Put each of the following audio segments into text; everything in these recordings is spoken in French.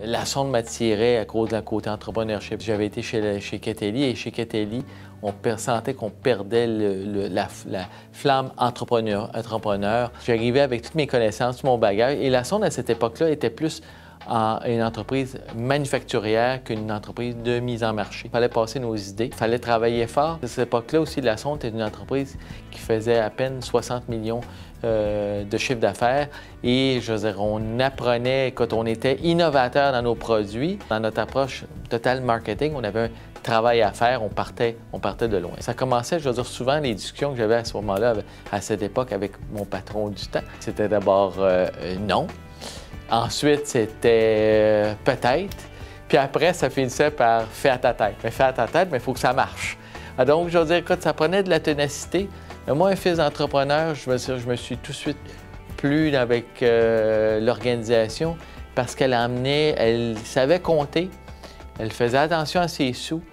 La sonde m'attirait à cause de la côté entrepreneurship. J'avais été chez Keteli et chez Keteli, on sentait qu'on perdait la flamme entrepreneur. J'arrivais avec toutes mes connaissances, tout mon bagage et la sonde à cette époque-là était plus une entreprise manufacturière qu'une entreprise de mise en marché. Il fallait passer nos idées, il fallait travailler fort. À cette époque-là aussi, la sonde était une entreprise qui faisait à peine 60 millions de chiffre d'affaires et je veux dire, on apprenait, quand on était innovateur dans nos produits, dans notre approche total marketing, on avait un travail à faire, on partait de loin. Ça commençait, je veux dire, souvent les discussions que j'avais à ce moment-là, à cette époque avec mon patron du temps, c'était d'abord non. Ensuite, c'était peut-être. Puis après, ça finissait par fais à ta tête. Mais fais à ta tête, mais il faut que ça marche. Donc, je veux dire, écoute, ça prenait de la ténacité. Mais moi, un fils d'entrepreneur, je me suis tout de suite plu avec l'organisation parce elle savait compter, elle faisait attention à ses sous,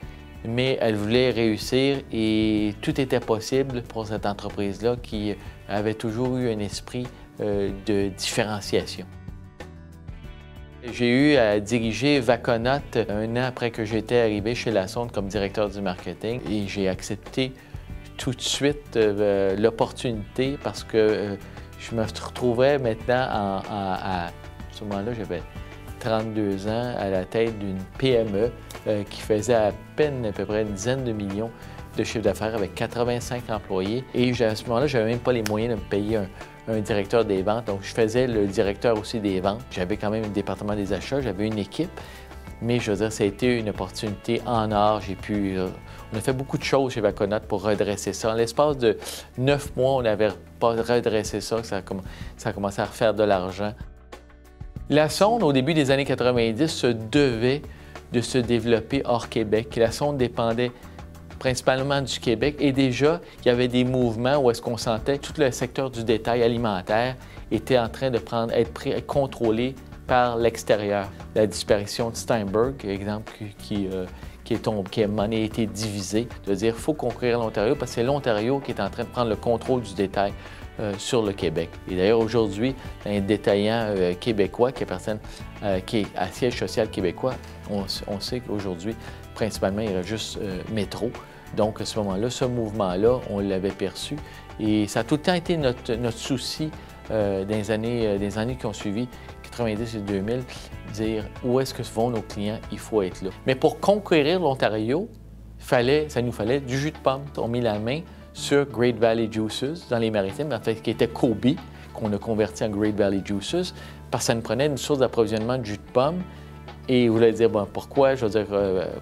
mais elle voulait réussir et tout était possible pour cette entreprise-là qui avait toujours eu un esprit de différenciation. J'ai eu à diriger Vaconaut un an après que j'étais arrivé chez La Sonde comme directeur du marketing et j'ai accepté tout de suite l'opportunité parce que je me retrouvais maintenant à ce moment-là, j'avais 32 ans à la tête d'une PME qui faisait à peine à peu près une dizaine de millions de chiffre d'affaires avec 85 employés. Et à ce moment-là, je n'avais même pas les moyens de me payer un directeur des ventes. Donc, je faisais le directeur aussi des ventes. J'avais quand même un département des achats, j'avais une équipe. Mais je veux dire, ça a été une opportunité en or. On a fait beaucoup de choses chez Vaconaut pour redresser ça. En l'espace de 9 mois, on n'avait pas redressé ça, ça a commencé à refaire de l'argent. La sonde, au début des années 90, se devait de se développer hors Québec. La sonde dépendait principalement du Québec et déjà, il y avait des mouvements où est-ce qu'on sentait que tout le secteur du détail alimentaire était en train de être contrôlé par l'extérieur. La disparition de Steinberg, exemple, qui a été divisée, de dire qu'il faut conquérir l'Ontario parce que c'est l'Ontario qui est en train de prendre le contrôle du détail sur le Québec. Et d'ailleurs, aujourd'hui, un détaillant québécois qui est à siège social québécois, on sait qu'aujourd'hui, principalement, il y a juste Métro. Donc, à ce moment-là, ce mouvement-là, on l'avait perçu. Et ça a tout le temps été notre souci dans les années qui ont suivi, 90 et 2000, dire où est-ce que vont nos clients, il faut être là. Mais pour conquérir l'Ontario, ça nous fallait du jus de pomme. On a mis la main sur Great Valley Juices dans les Maritimes, en fait, qui était Kobe, qu'on a converti en Great Valley Juices, parce que ça nous prenait une source d'approvisionnement de jus de pomme. Et vous allez dire, bon, pourquoi, je veux dire,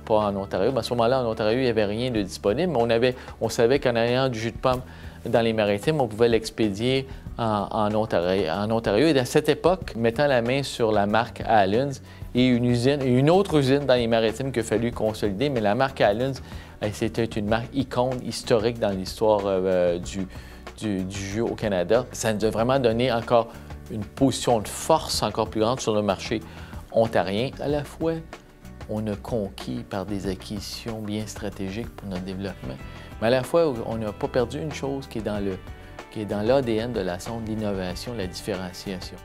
pas en Ontario? Bien, à ce moment-là, en Ontario, il n'y avait rien de disponible, mais on savait qu'en ayant du jus de pomme dans les Maritimes, on pouvait l'expédier en Ontario. Et à cette époque, mettant la main sur la marque Allens et une autre usine dans les Maritimes qu'il a fallu consolider, mais la marque Allens, c'était une marque icône, historique dans l'histoire du jus au Canada. Ça nous a vraiment donné encore une position de force encore plus grande sur le marché ontarien. À la fois, on a conquis par des acquisitions bien stratégiques pour notre développement, mais à la fois, on n'a pas perdu une chose qui est dans l'ADN de la sonde, l'innovation, la différenciation.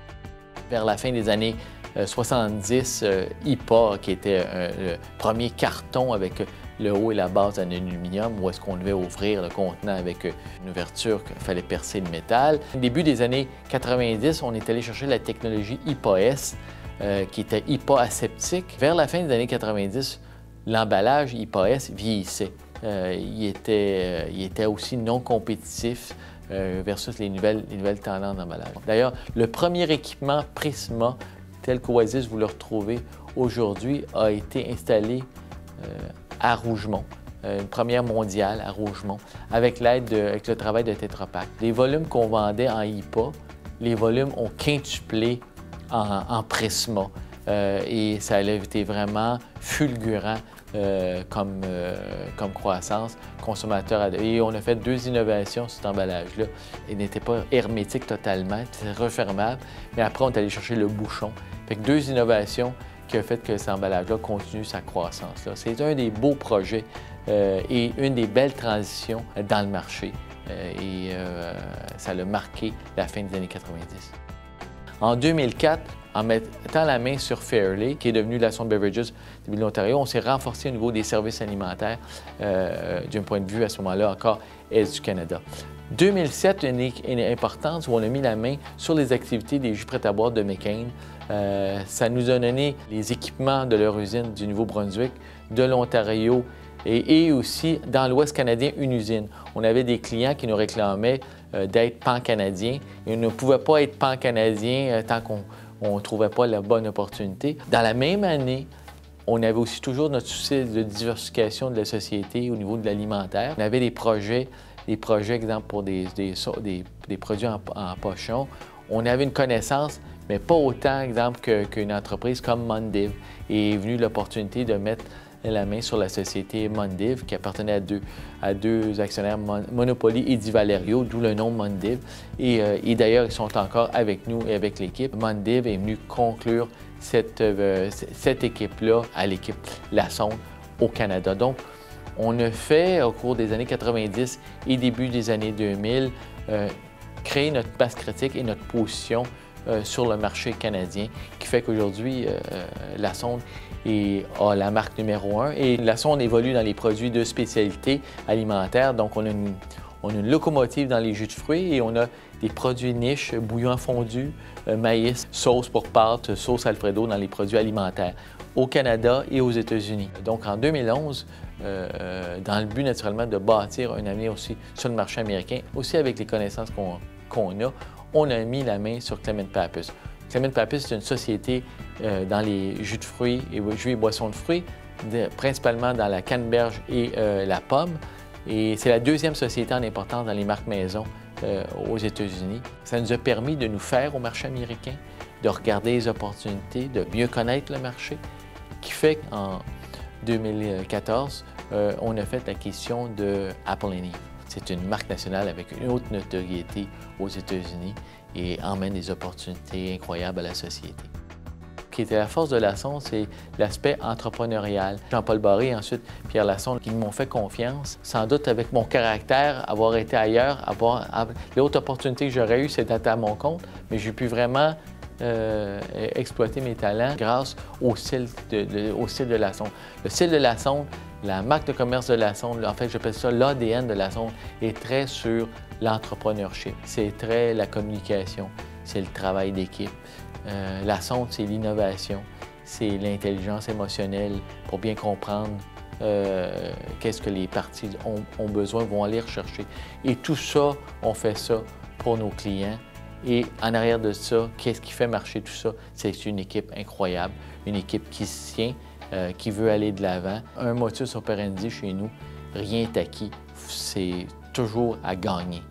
Vers la fin des années 70, IPA, qui était le premier carton avec le haut et la base en aluminium, où est-ce qu'on devait ouvrir le contenant avec une ouverture qu'il fallait percer le métal. Au début des années 90, on est allé chercher la technologie IPA-S, qui était IPA aseptique. Vers la fin des années 90, l'emballage IPA-S vieillissait. Il était aussi non compétitif versus les nouvelles tendances d'emballage. D'ailleurs, le premier équipement Prisma, tel qu'Oasis vous le retrouvez aujourd'hui, a été installé à Rougemont, une première mondiale à Rougemont, avec le travail de Tetra Pak. Les volumes qu'on vendait en IPA, les volumes ont quintuplé en Prisma et ça a été vraiment fulgurant comme croissance consommateur. Et on a fait 2 innovations sur cet emballage-là. Il n'était pas hermétique totalement, c'était refermable, mais après on est allé chercher le bouchon. Fait que 2 innovations qui ont fait que cet emballage-là continue sa croissance. C'est un des beaux projets et une des belles transitions dans le marché. Ça a marqué la fin des années 90. En 2004, En mettant la main sur Fairley, qui est devenu la Sonde Beverages de l'Ontario, on s'est renforcé au niveau des services alimentaires d'un point de vue à ce moment-là encore Est du Canada. 2007, une importance où on a mis la main sur les activités des jus prêts à boire de McCain. Ça nous a donné les équipements de leur usine du Nouveau-Brunswick, de l'Ontario et aussi dans l'Ouest canadien, une usine. On avait des clients qui nous réclamaient d'être pan-canadiens et on ne pouvait pas être pan-canadien tant qu'on ne trouvait pas la bonne opportunité. Dans la même année, on avait aussi toujours notre souci de diversification de la société au niveau de l'alimentaire. On avait des projets, exemple, pour des produits en pochon. On avait une connaissance, mais pas autant, exemple, qu'une entreprise comme Mondiv. Et est venue l'opportunité de mettre la main sur la société Mondiv, qui appartenait à deux actionnaires, Monopoly et Di Valerio, d'où le nom Mondiv. Et d'ailleurs, ils sont encore avec nous et avec l'équipe. Mondiv est venu conclure cette équipe-là à l'équipe Lassonde au Canada. Donc, on a fait, au cours des années 90 et début des années 2000, créer notre base critique et notre position sur le marché canadien, qui fait qu'aujourd'hui, Lassonde a la marque numéro 1 et Lassonde évolue dans les produits de spécialité alimentaire. Donc, on a une locomotive dans les jus de fruits et on a des produits niches, bouillon fondu, maïs, sauce pour pâtes, sauce Alfredo dans les produits alimentaires au Canada et aux États-Unis. Donc, en 2011, dans le but naturellement de bâtir un avenir aussi sur le marché américain, aussi avec les connaissances qu'on a, on a mis la main sur Clement Pappas. Clement Pappas, c'est une société dans les jus de fruits et jus et boissons de fruits, principalement dans la canneberge et la pomme. Et c'est la deuxième société en importance dans les marques maison aux États-Unis. Ça nous a permis de nous faire au marché américain, de regarder les opportunités, de mieux connaître le marché, qui fait qu'en 2014, on a fait l'acquisition de Apple & Eve. C'est une marque nationale avec une haute notoriété aux États-Unis et emmène des opportunités incroyables à la société. Ce qui était la force de Lassonde, c'est l'aspect entrepreneurial. Jean-Paul Barré et ensuite Pierre Lassonde qui m'ont fait confiance. Sans doute avec mon caractère, avoir été ailleurs, l'autre opportunité que j'aurais eue, c'est d'être à mon compte, mais j'ai pu vraiment exploiter mes talents grâce au style de Lassonde. Le style de Lassonde, la marque de commerce de Lassonde, en fait, j'appelle ça l'ADN de Lassonde, est très sur l'entrepreneurship. C'est très la communication, c'est le travail d'équipe. Lassonde, c'est l'innovation, c'est l'intelligence émotionnelle pour bien comprendre qu'est-ce que les parties ont besoin, vont aller rechercher. Et tout ça, on fait ça pour nos clients. Et en arrière de ça, qu'est-ce qui fait marcher tout ça? C'est une équipe incroyable, une équipe qui se tient, qui veut aller de l'avant. Un modus operandi chez nous, rien n'est acquis, c'est toujours à gagner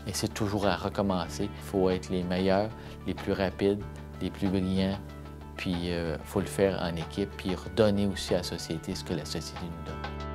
et c'est toujours à recommencer. Il faut être les meilleurs, les plus rapides, les plus brillants, puis il faut le faire en équipe, puis redonner aussi à la société ce que la société nous donne.